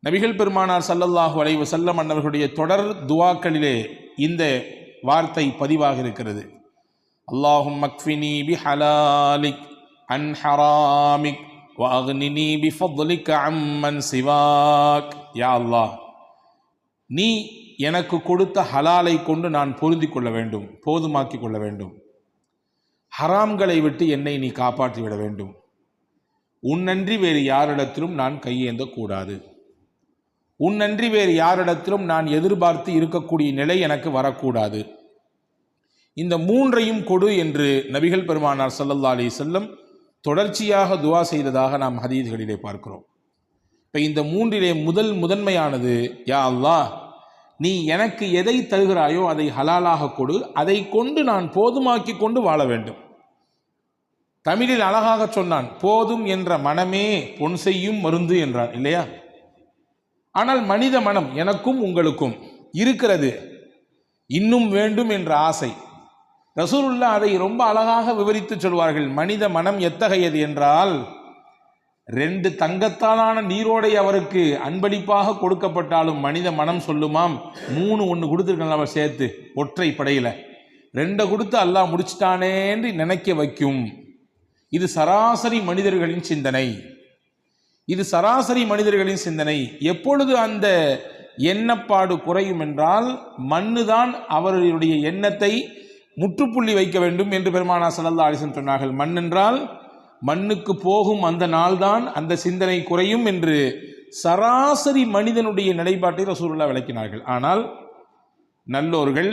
நபிகள் பெருமானார் ஸல்லல்லாஹு அலைஹி வஸல்லம் அன்னவர்களுடைய தொடர் துஆக்களிலே இந்த வார்த்தை பதிவாக இருக்கிறது. அல்லாஹும்ம க்ஃபினி பிஹலாலிக் அன் ஹராமிக் வ அக்னினி பிஃபத்லிக அம்மன் சிவாக். யா அல்லாஹ், நீ எனக்கு கொடுத்த ஹலாலை கொண்டு நான் பொருந்தி கொள்ள வேண்டும், போதுமாக்கி கொள்ள வேண்டும். ஹராம்களை விட்டு என்னை நீ காப்பாற்றி விட வேண்டும். உன்னன்றி வேறு யாரிடத்திலும் நான் கையேந்த கூடாது. உன்னன்றி வேறு யாரிடத்திலும் நான் எதிர்பார்த்து இருக்கக்கூடிய நிலை எனக்கு வரக்கூடாது. இந்த மூன்றையும் கொடு என்று நபிகள் பெருமானார் ஸல்லல்லாஹு அலைஹி வஸல்லம் தொடர்ச்சியாக துஆ செய்ததாக நாம் ஹதீஸ்களிலே பார்க்கிறோம். இப்போ இந்த மூன்றிலே முதன்மையானது, யா அல்லாஹ், நீ எனக்கு எதை தருகிறாயோ அதை ஹலாலாக கொடு, அதை கொண்டு நான் போதுமாக்கி கொண்டு வாழ வேண்டும். தமிழில் அழகாக சொன்னான், போதும் என்ற மனமே பொன் செய்யும் மருந்து என்றான், இல்லையா? ஆனால் மனித மனம் எனக்கும் உங்களுக்கும் இருக்கிறது, இன்னும் வேண்டும் என்ற ஆசை. ரசூலுல்லாஹ் அதை ரொம்ப அழகாக விவரித்து சொல்வார்கள். மனித மனம் எத்தகையது என்றால், 2 தங்கத்தாலான நீரோடை அவருக்கு அன்பளிப்பாக கொடுக்கப்பட்டாலும் மனித மனம் சொல்லுமாம், 3 ஒன்று கொடுத்துருக்கலாம் அவர் சேர்த்து ஒற்றை படையில் 2 கொடுத்து அல்லாஹ் முடிச்சிட்டானேன்று நினைக்க வைக்கும். இது சராசரி மனிதர்களின் சிந்தனை. இது சராசரி மனிதர்களின் சிந்தனை. எப்பொழுது அந்த எண்ணப்பாடு குறையும் என்றால், மண்ணுதான் அவர்களுடைய எண்ணத்தை முற்றுப்புள்ளி வைக்க வேண்டும் என்று பெருமானார் ஸல்லல்லாஹு அலைஹி வஸல்லம் சொன்னார்கள். மண் என்றால் மண்ணுக்கு போகும் அந்த நாள்தான் அந்த சிந்தனை குறையும் என்று சராசரி மனிதனுடைய நிலைப்பாட்டை ரசூலுல்லாஹ் விளக்கினார்கள். ஆனால் நல்லோர்கள்,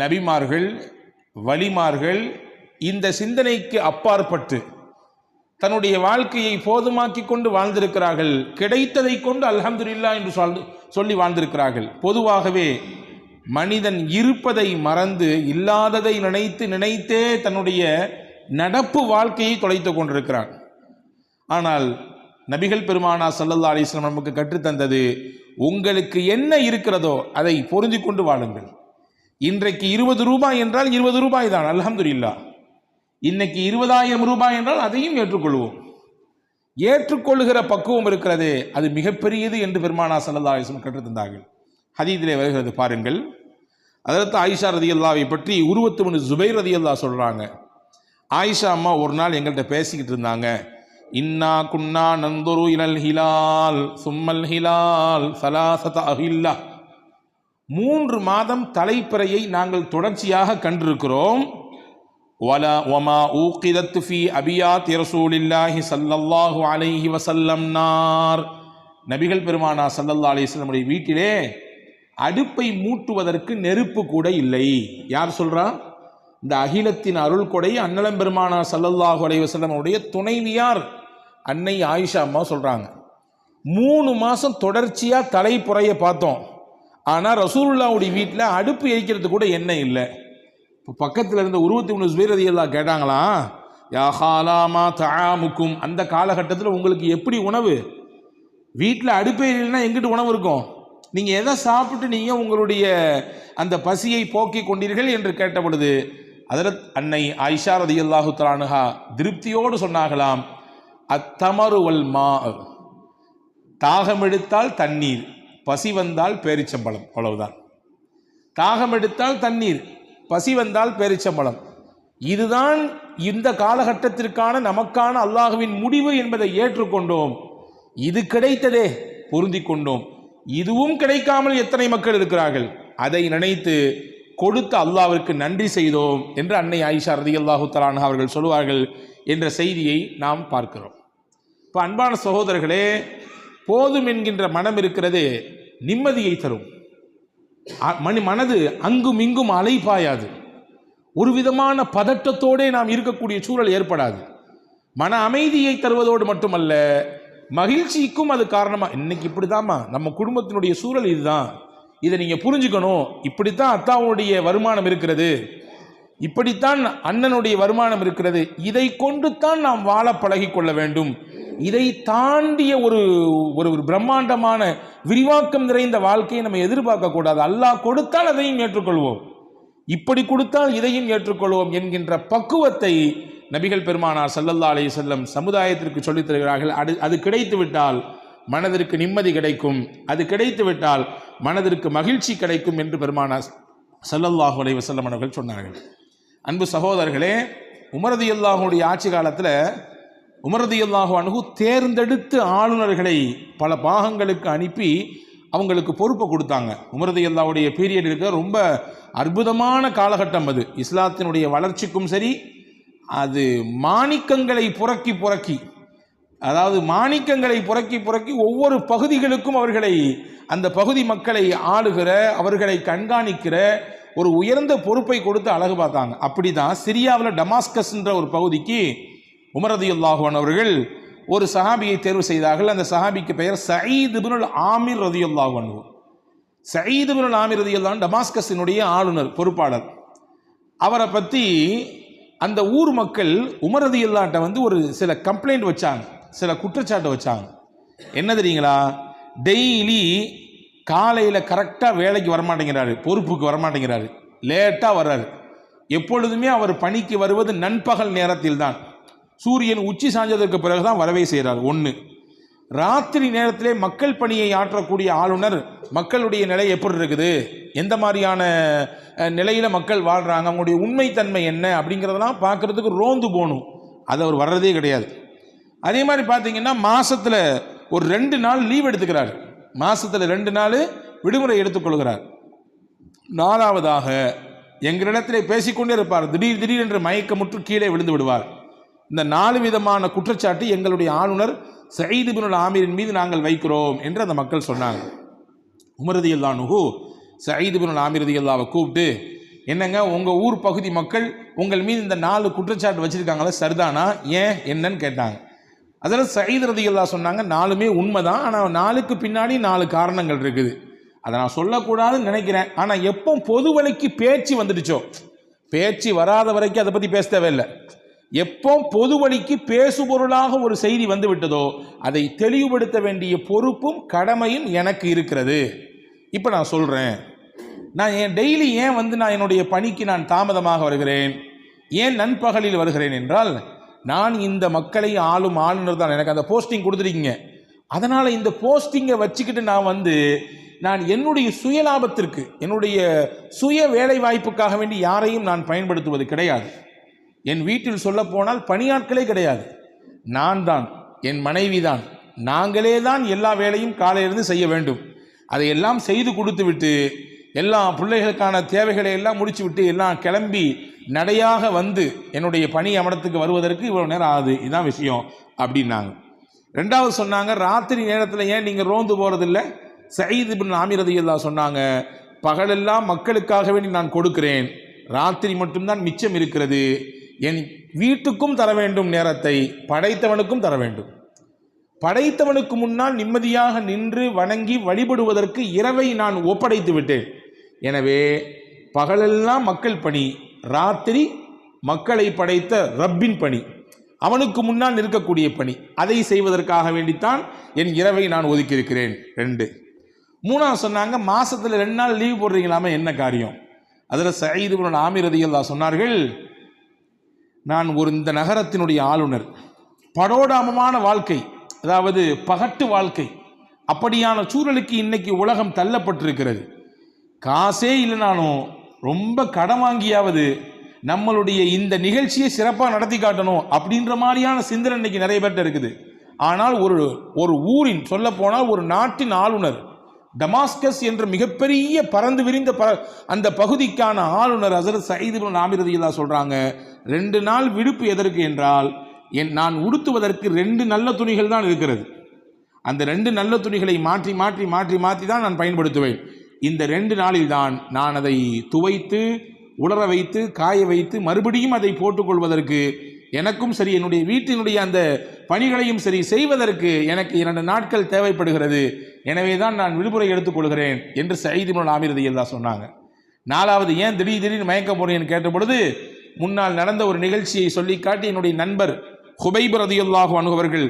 நபிமார்கள், வலிமார்கள் இந்த சிந்தனைக்கு அப்பாற்பட்டு தன்னுடைய வாழ்க்கையை போதுமாக்கி கொண்டு வாழ்ந்திருக்கிறார்கள். கிடைத்ததை கொண்டு அல்ஹம்துலில்லாஹ் என்று சொல்லி வாழ்ந்திருக்கிறார்கள். பொதுவாகவே மனிதன் இருப்பதை மறந்து இல்லாததை நினைத்தே தன்னுடைய நடப்பு வாழ்க்கையை தொலைத்து கொண்டிருக்கிறான். ஆனால் நபிகள் பெருமானார் ஸல்லல்லாஹு அலைஹி வஸல்லம் நமக்கு கற்றுத்தந்தது, உங்களுக்கு என்ன இருக்கிறதோ அதை பொருந்தி கொண்டு வாழுங்கள். இன்றைக்கு 20 ரூபாய் என்றால் 20 ரூபாய் தான், அல்ஹம்துலில்லாஹ். இன்னைக்கு 20,000 ரூபாய் என்றால் அதையும் ஏற்றுக்கொள்வோம். ஏற்றுக்கொள்ளுகிற பக்குவம் இருக்கிறது, அது மிகப்பெரியது என்று பெருமானார் ஸல்லல்லாஹு அலைஹி வஸல்லம் கற்றுத்தந்தார்கள். ஹதீஸிலே வருகிறது பாருங்கள். ஹஜ்ரத் ஆயிஷா ரதியல்லாஹை பற்றி உருவத்து பின் ஜுபைர் ரதியல்லாஹ் சொல்றாங்க. ஆயிஷா அம்மா ஒரு நாள் எங்கள்கிட்ட பேசிக்கிட்டு இருந்தாங்க. இன்னா குன்னா நந்துரு இலல் ஹிலால் சும்மல் ஹிலால் சலாசத அஹில்லா. 3 மாதம் தலைப்பிறையை நாங்கள் தொடர்ச்சியாக கண்டிருக்கிறோம். வலா வமா ஊகிதத் ஃபீ அபியாத் ரசூலில்லாஹி ஸல்லல்லாஹு அலைஹி வஸல்லம் நார். நபிகள் பெருமானார் ஸல்லல்லாஹு அலைஹி வஸல்லம் வீட்டிலே அடுப்பை மூட்டுவதற்கு நெருப்பு கூட இல்லை. யார் சொல்றா? இந்த அகிலத்தின் அருள் கொடை அன்னலம் பெருமானார் ஸல்லல்லாஹு அலைஹி வஸல்லம் உடைய துணைவியார் அன்னை ஆயிஷா அம்மா சொல்றாங்க. 3 மாசம் தொடர்ச்சியா தலைப்புறைய பார்த்தோம். ஆனால் ரசூலுல்லாஹ்வுடைய வீட்டில் அடுப்பு எரிக்கிறது கூட எண்ணெய் இல்லை. இப்போ பக்கத்தில் இருந்த உருவத்து பின் ஜுபைர் ரலியல்லாஹு கேட்டாங்களா, யா ஹாலாமா தஆமுக்கும், அந்த காலகட்டத்தில் உங்களுக்கு எப்படி உணவு? வீட்டில் அடுப்பே இல்லைன்னா எங்கிட்டு உணவு இருக்கும்? நீங்கள் எதை சாப்பிட்டு நீங்கள் உங்களுடைய அந்த பசியை போக்கி கொண்டீர்கள் என்று கேட்ட பொழுது ஹஜ்ரத் அன்னை ஆயிஷா ரலியல்லாஹு தஆலா அன்ஹா திருப்தியோடு சொன்னாகலாம், அத்தமரு வல் மா, தாகம் எடுத்தால் தண்ணீர், பசி வந்தால் பேரிச்சம்பழம், அவ்வளவுதான். தாகம் எடுத்தால் தண்ணீர், பசி வந்தால் பேரிச்சம்பழம். இதுதான் இந்த காலகட்டத்திற்கான நமக்கான அல்லாஹ்வின் முடிவு என்பதை ஏற்றுக்கொண்டோம். இது கிடைத்ததே, பொருந்தி கொண்டோம். இதுவும் கிடைக்காமல் எத்தனை மக்கள் இருக்கிறார்கள், அதை நினைத்து கொடுத்த அல்லாஹ்விற்கு நன்றி செய்தோம் என்று அன்னை ஆயிஷா ரலியல்லாஹு தஆலா அன்ஹா அவர்கள் சொல்வார்கள் என்ற செய்தியை நாம் பார்க்கிறோம். இப்போ அன்பான சகோதரர்களே, போதும் என்கின்ற மனம் இருக்கிறது, நிம்மதியை தரும். மனது அங்கும் இங்கும் அலைபாயாது. ஒரு விதமான பதட்டத்தோடே நாம் இருக்கக்கூடிய சூழல் ஏற்படாது. மன அமைதியை தருவதோடு மட்டுமல்ல, மகிழ்ச்சிக்கும் அது காரணமா. இன்னைக்கு இப்படிதாம்மா நம்ம குடும்பத்தினுடைய சூழல் இதுதான், இதை நீங்க புரிஞ்சுக்கணும். இப்படித்தான் அத்தாவுடைய வருமானம் இருக்கிறது, இப்படித்தான் அண்ணனுடைய வருமானம் இருக்கிறது, இதை கொண்டு தான் நாம் வாழ பழகி கொள்ள வேண்டும். இதை தாண்டிய ஒரு பிரம்மாண்டமான விரிவாக்கம் நிறைந்த வாழ்க்கையை நம்ம எதிர்பார்க்க கூடாது. அல்லாஹ் கொடுத்தால் அதையும் ஏற்றுக்கொள்வோம், இப்படி கொடுத்தால் இதையும் ஏற்றுக்கொள்வோம் என்கின்ற பக்குவத்தை நபிகள் பெருமானார் ஸல்லல்லாஹு அலைஹி வஸல்லம் சமுதாயத்திற்கு சொல்லித் தருகிறார்கள். அது கிடைத்து விட்டால் மனதிற்கு நிம்மதி கிடைக்கும், அது கிடைத்து விட்டால் மனதிற்கு மகிழ்ச்சி கிடைக்கும் என்று பெருமானார் ஸல்லல்லாஹு அலைஹி வஸல்லம் அவர்கள் சொன்னார்கள். அன்பு சகோதரர்களே, உமர் ரலியல்லாஹுடைய ஆட்சி காலத்தில் உமர் ரலியல்லாஹு அன்ஹு தேர்ந்தெடுத்து ஆளுநர்களை பல பாகங்களுக்கு அனுப்பி அவங்களுக்கு பொறுப்பை கொடுத்தாங்க. உமர் ரலியல்லாஹுடைய பீரியட் இருக்க ரொம்ப அற்புதமான காலகட்டம் அது. இஸ்லாத்தினுடைய வளர்ச்சிக்கும் சரி, அது மாணிக்கங்களை புரக்கி அதாவது மாணிக்கங்களை புரக்கி ஒவ்வொரு பகுதிகளுக்கும் அவர்களை, அந்த பகுதி மக்களை ஆளுகிற, அவர்களை கண்காணிக்கிற ஒரு உயர்ந்த பொறுப்பை கொடுத்து அழகு பார்த்தாங்க. அப்படிதான் சிரியாவில் டமாஸ்கஸ்ன்ற ஒரு பகுதிக்கு உமர் ரலியல்லாஹு அன்ஹு அவர்கள் ஒரு சஹாபியை தேர்வு செய்தார்கள். அந்த சஹாபிக்கு பெயர் சயீத் இப்னுல் ஆமிர் ரலியல்லாஹு அன்ஹு. சயீத் இப்னுல் ஆமிர் ரலியல்லாஹு அன்ஹு டமாஸ்கஸினுடைய ஆளுநர், பொறுப்பாளர். அவரை பற்றி அந்த ஊர் மக்கள் உமர் ரலியல்லாஹு ஒரு சில கம்ப்ளைண்ட் வச்சாங்க, சில குற்றச்சாட்டு வச்சாங்க. என்ன தெரியுங்களா? டெய்லி காலையில் கரெக்டாக வேலைக்கு வரமாட்டேங்கிறாரு, பொறுப்புக்கு வரமாட்டேங்கிறாரு, லேட்டாக வர்றாரு. எப்பொழுதுமே அவர் பணிக்கு வருவது நண்பகல் நேரத்தில் தான், சூரியன் உச்சி சாய்ந்ததற்கு பிறகுதான் வரவே செய்கிறார். ஒன்று. ராத்திரி நேரத்திலே மக்கள் பணியை ஆற்றக்கூடிய ஆளுநர், மக்களுடைய நிலை எப்படி இருக்குது, எந்த மாதிரியான நிலையில் மக்கள் வாழ்கிறாங்க, அவங்களுடைய உண்மைத்தன்மை என்ன அப்படிங்கிறதெல்லாம் பார்க்குறதுக்கு ரோந்து போகணும். அது அவர் வர்றதே கிடையாது. அதே மாதிரி பார்த்தீங்கன்னா மாதத்தில் ஒரு 2 நாள் லீவ் எடுத்துக்கிறார், மாதத்தில் 2 நாள் விடுமுறை எடுத்துக்கொள்கிறார். 4வதாக எங்களிடத்திலே பேசிக்கொண்டே இருப்பார், திடீர் என்று மயக்கமுற்று கீழே விழுந்து விடுவார். இந்த 4 விதமான குற்றச்சாட்டு எங்களுடைய ஆளுநர் சயீத் இப்னுல் ஆமிரின் மீது நாங்கள் வைக்கிறோம் என்று அந்த மக்கள் சொன்னாங்க. உமர் ரலியல்லாஹு அன்ஹு சயீத் இப்னுல் ஆமிர் ரலியல்லாஹுவை கூப்பிட்டு, என்னங்க உங்கள் ஊர் பகுதி மக்கள் உங்கள் மீது இந்த 4 குற்றச்சாட்டு வச்சுருக்காங்களா, சரிதானா, ஏன் என்னன்னு கேட்டாங்க. அதில் சயீத் ரலியல்லாஹு சொன்னாங்க, 4மே உண்மைதான், ஆனால் 4க்கு பின்னாடி 4 காரணங்கள் இருக்குது. அதை நான் சொல்லக்கூடாதுன்னு நினைக்கிறேன். ஆனால் எப்போ பொது வழிக்கு பேச்சு வந்துடுச்சோ, பேச்சு வராத வரைக்கும் அதை பற்றி பேச தேவையில்லை. எப்போ பொது வழிக்கு பேசுபொருளாக ஒரு செய்தி வந்து விட்டதோ அதை தெளிவுபடுத்த வேண்டிய பொறுப்பும் கடமையும் எனக்கு இருக்கிறது. இப்போ நான் சொல்கிறேன், நான் டெய்லி ஏன் நான் என்னுடைய பணிக்கு நான் தாமதமாக வருகிறேன், ஏன் நண்பகலில் வருகிறேன் என்றால், நான் இந்த மக்களை ஆளும் ஆளுநர் தான், எனக்கு அந்த போஸ்டிங் கொடுத்துருக்கீங்க. அதனால் இந்த போஸ்டிங்கை வச்சுக்கிட்டு நான் என்னுடைய சுயலாபத்திற்கு, என்னுடைய சுய வேலை வாய்ப்புக்காக வேண்டி யாரையும் நான் பயன்படுத்துவது கிடையாது. என் வீட்டில் சொல்ல போனால் பணியாட்களே கிடையாது, நான் தான், என் மனைவி தான், நாங்களே தான் எல்லா வேலையும் காலையிலிருந்து செய்ய வேண்டும். அதையெல்லாம் செய்து கொடுத்து விட்டு எல்லா பிள்ளைகளுக்கான தேவைகளை எல்லாம் முடிச்சு விட்டு எல்லாம் கிளம்பி நடையாக என்னுடைய பணி அமரத்துக்கு வருவதற்கு இவ்வளோ நேரம் ஆகுது, இதுதான் விஷயம் அப்படின்னாங்க. 2வது சொன்னாங்க, ராத்திரி நேரத்தில் ஏன் நீங்கள் ரோந்து போகிறதில்ல? சயீத் இப்னுல் ஆமிர் ரலியல்லாஹு சொன்னாங்க, பகலெல்லாம் மக்களுக்காக வேண்டி நான் கொடுக்கிறேன், ராத்திரி மட்டும்தான் மிச்சம் இருக்கிறது. என் வீட்டுக்கும் தர வேண்டும் நேரத்தை, படைத்தவனுக்கும் தர வேண்டும். படைத்தவனுக்கு முன்னால் நிம்மதியாக நின்று வணங்கி வழிபடுவதற்கு இரவை நான் ஒப்படைத்து விட்டேன். எனவே பகலெல்லாம் மக்கள் பணி, ராத்திரி மக்களை படைத்த ரப்பின் பணி, அவனுக்கு முன்னால் நிற்கக்கூடிய பணி, அதை செய்வதற்காக வேண்டித்தான் என் இரவை நான் ஒதுக்கியிருக்கிறேன். 2. 3வது சொன்னாங்க, மாதத்தில் 2 நாள் லீவ் போடுறீங்களாமே, என்ன காரியம்? அதில் சயீத் இப்னுல் ஆமிர் ரலியல்லாஹு சொன்னார்கள், நான் இந்த நகரத்தினுடைய ஆளுநர், படோடாமமான வாழ்க்கை, அதாவது பகட்டு வாழ்க்கை, அப்படியான சூழலுக்கு இன்னைக்கு உலகம் தள்ளப்பட்டிருக்கிறது. காசே இல்லைனாலும் ரொம்ப கடன் வாங்கியாவது நம்மளுடைய இந்த நிகழ்ச்சியை சிறப்பாக நடத்தி காட்டணும் அப்படின்ற மாதிரியான சிந்தனை இன்னைக்கு நிறைய பேர்ட்ட இருக்குது. ஆனால் ஒரு ஊரின், சொல்ல போனால் ஒரு நாட்டின் ஆளுநர், டமாஸ்கஸ் என்ற மிகப்பெரிய பறந்து விரிந்த அந்த பகுதிக்கான ஆளுநர் ஹஸரத் சயீத் இப்னுல் ஆமிர் ரலியல்லாஹு சொல்றாங்க, 2 நாள் விடுப்பு எதற்கு என்றால், நான் உடுத்துவதற்கு 2 நல்ல துணிகள் தான் இருக்கிறது. அந்த 2 நல்ல துணிகளை மாற்றி மாற்றி மாற்றி மாற்றி தான் நான் பயன்படுத்துவேன். இந்த 2 நாளில் தான் நான் அதை துவைத்து உலர வைத்து காய வைத்து மறுபடியும் அதை போட்டுக்கொள்வதற்கு எனக்கும் சரி, என்னுடைய வீட்டினுடைய அந்த பணிகளையும் சரி செய்வதற்கு எனக்கு 2 நாட்கள் தேவைப்படுகிறது. எனவே தான் நான் விடுமுறை எடுத்துக்கொள்கிறேன் என்று சயீத் இப்னுல் ஆமிர் ரலியல்லாஹு சொன்னாங்க. 4வது, ஏன் திடீர்னு மயக்க போறேன்னு கேட்ட பொழுது, முன்னால் நடந்த ஒரு நிகழ்ச்சியை சொல்லி காட்டி, என்னுடைய நண்பர் ஹுபைப் ரலியல்லாஹு அன்ஹு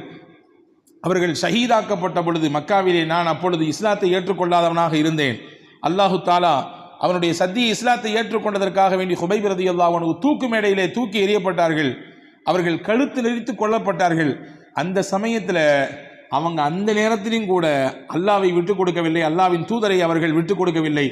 அவர்கள் ஷஹீதாக்கப்பட்ட பொழுது மக்காவிலே நான் அப்பொழுது இஸ்லாத்தை ஏற்றுக்கொள்ளாதவனாக இருந்தேன். அல்லாஹு தாலா அவனுடைய சத்திய இஸ்லாத்தை ஏற்றுக்கொண்டதற்காக வேண்டி ஹுபைப் ரலியல்லாஹு அன்ஹு தூக்கு மேடையிலே தூக்கி எறியப்பட்டார்கள். அவர்கள் கழுத்து நெரித்து கொல்லப்பட்டார்கள். அந்த சமயத்தில் அவங்க அந்த நேரத்திலும் கூட அல்லாவை விட்டுக் கொடுக்கவில்லை, அல்லாவின் தூதரை அவர்கள் விட்டுக் கொடுக்கவில்லை.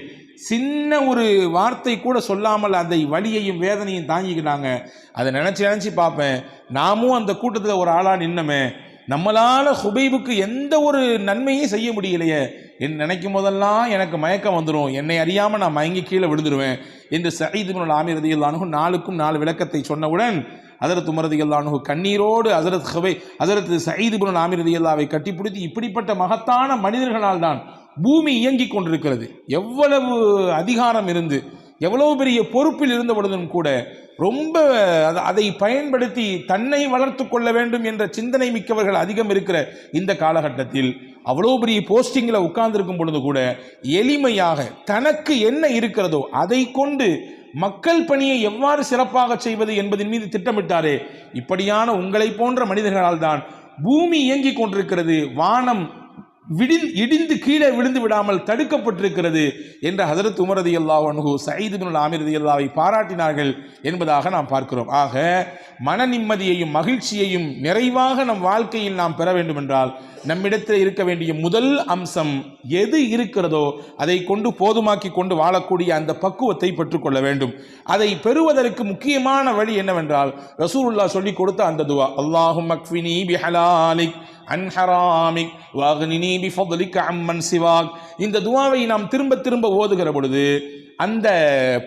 சின்ன ஒரு வார்த்தை கூட சொல்லாமல் அந்த வலியையும் வேதனையும் தாங்கிக்கிட்டாங்க. அதை நினச்சி பார்ப்பேன், நாமும் அந்த கூட்டத்தில் ஒரு ஆளாக நின்னமே, நம்மளால் ஹுபைபுக்கு எந்த ஒரு நன்மையும் செய்ய முடியலையே, என்று நினைக்கும் போதெல்லாம் எனக்கு மயக்கம் வந்துடும், என்னை அறியாமல் நான் மயங்கி கீழே விழுந்துருவேன் என்று சயீத் இப்னு ஆமிர் ரலியல்லாஹு அன்ஹு 4க்கும் 4 விளக்கத்தை சொன்னவுடன் ஹஜ்ரத் உமர் ரலியல்லாஹு அன்ஹு கண்ணீரோடு ஹஜ்ரத் சயீத் இப்னு ஆமிர் ரலியல்லாஹுவை கட்டிப்பிடித்து, இப்படிப்பட்ட மகத்தான மனிதர்களால் தான் பூமி இயங்கிக் கொண்டிருக்கிறது, எவ்வளவு அதிகாரம் இருந்து எவ்வளவு பெரிய பொறுப்பில் இருந்த பொழுதும் கூட ரொம்ப அதை பயன்படுத்தி தன்னை வளர்த்து கொள்ள வேண்டும் என்ற சிந்தனை மிக்கவர்கள் அதிகம் இருக்கிற இந்த காலகட்டத்தில் அவ்வளோ பெரிய போஸ்டிங்கில் உட்கார்ந்திருக்கும் பொழுது கூட எளிமையாக தனக்கு என்ன இருக்கிறதோ அதை கொண்டு மக்கள் பணியை எவ்வாறு சிறப்பாக செய்வது என்பதின் மீது திட்டமிட்டாரே. இப்படியான உங்களை போன்ற மனிதர்களால் தான் பூமி இயங்கிக் கொண்டிருக்கிறது, வானம் இடிந்து கீழே விழுந்து விடாமல் தடுக்கப்பட்டிருக்கிறது என்ற ஹஜ்ரத் உமர் ரலியல்லாஹு அன்ஹு சயீத் இப்னு ஆமிர் ரலியல்லாஹுவை பாராட்டினார்கள் என்பதாக நாம் பார்க்கிறோம். ஆக மன நிம்மதியையும் மகிழ்ச்சியையும் நிறைவாக நம் வாழ்க்கையில் நாம் பெற வேண்டும் என்றால் நம்மிடத்தில் இருக்க வேண்டிய முதல் அம்சம் எது இருக்கிறதோ அதை கொண்டு போதுமாக்கி கொண்டு வாழக்கூடிய அந்த பக்குவத்தை பெற்றுக்கொள்ள வேண்டும். அதை பெறுவதற்கு முக்கியமான வழி என்னவென்றால் ரசூலுல்லாஹ் சொல்லி கொடுத்த அந்த துவா, அல்லாஹும்ம அக்ஃபினி பிஹலாலிக் அன் ஹராமிக் வஅக்னினி பிஃபத்லிக அம்மன் சிவாக். இந்த துவாவை நாம் திரும்ப திரும்ப ஓதுகிற பொழுது அந்த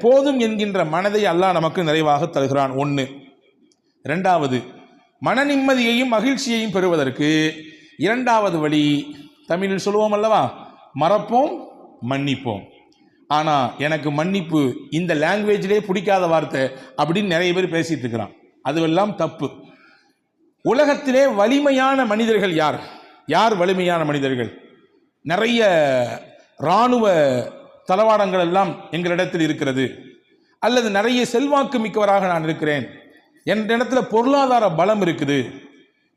போதும் என்கின்ற மனதை அல்லாஹ் நமக்கு நிறைவாக தருகிறான். 1. 2வது, மன நிம்மதியையும் மகிழ்ச்சியையும் பெறுவதற்கு 2வது வழி, தமிழில் சொல்லுவோம் அல்லவா, மறப்போம் மன்னிப்போம். ஆனால் எனக்கு மன்னிப்பு இந்த லாங்குவேஜிலே பிடிக்காத வார்த்தை அப்படின்னு நிறைய பேர் பேசிட்டு இருக்கிறான். அதுவெல்லாம் தப்பு. உலகத்திலே வலிமையான மனிதர்கள் யார்? யார் வலிமையான மனிதர்கள்? நிறைய இராணுவ தளவாடங்கள் எல்லாம் எங்களிடத்தில் இருக்கிறது, அல்லது நிறைய செல்வாக்கு மிக்கவராக நான் இருக்கிறேன், என் இடத்துல பொருளாதார பலம் இருக்குது,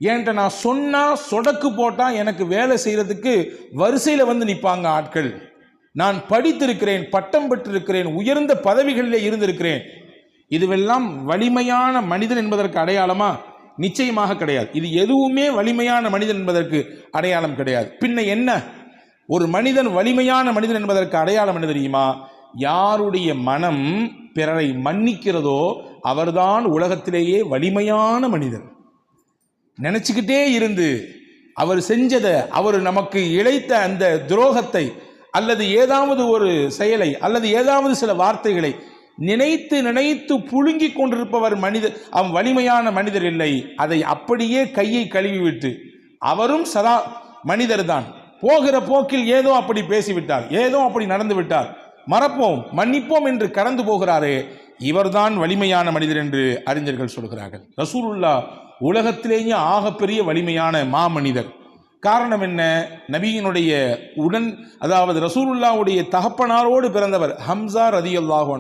என்கிட்ட நான் சொன்னால் சொடக்கு போட்டால் எனக்கு வேலை செய்கிறதுக்கு வரிசையில் வந்து நிற்பாங்க ஆட்கள், நான் படித்திருக்கிறேன், பட்டம் பெற்றிருக்கிறேன், உயர்ந்த பதவிகளிலே இருந்திருக்கிறேன், இதுவெல்லாம் வலிமையான மனிதன் என்பதற்கு அடையாளமா? நிச்சயமாக கிடையாது. இது எதுவுமே வலிமையான மனிதன் என்பதற்கு அடையாளம் கிடையாது. பின்ன என்ன? ஒரு மனிதன் வலிமையான மனிதன் என்பதற்கு அடையாளம் என்ன தெரியுமா? யாருடைய மனம் பிறரை மன்னிக்கிறதோ அவர்தான் உலகத்திலேயே வலிமையான மனிதன். நினைச்சுக்கிட்டே இருந்து அவர் செஞ்சதை, அவர் நமக்கு இழைத்த அந்த துரோகத்தை அல்லது ஏதாவது ஒரு செயலை அல்லது ஏதாவது சில வார்த்தைகளை நினைத்து நினைத்து புழுங்கி கொண்டிருப்பவர் மனிதர், அவன் வலிமையான மனிதர் இல்லை. அதை அப்படியே கையை கழுவி விட்டு, அவரும் சதா மனிதர் தான், போகிற போக்கில் ஏதோ அப்படி பேசிவிட்டார், ஏதோ அப்படி நடந்து விட்டார், மறப்போம் மன்னிப்போம் என்று கடந்து போகிறாரே, இவர்தான் வலிமையான மனிதர் என்று அறிஞர்கள் சொல்கிறார்கள். ரசூலுல்லாஹ் உலகத்திலேயே ஆகப்பெரிய வலிமையான மாமனிதர். காரணம் என்ன? நபியினுடைய அதாவது ரசூலுல்லாஹ்வுடைய தகப்பனாரோடு பிறந்தவர் ஹம்சா ரலியல்லாஹு அன்ஹு.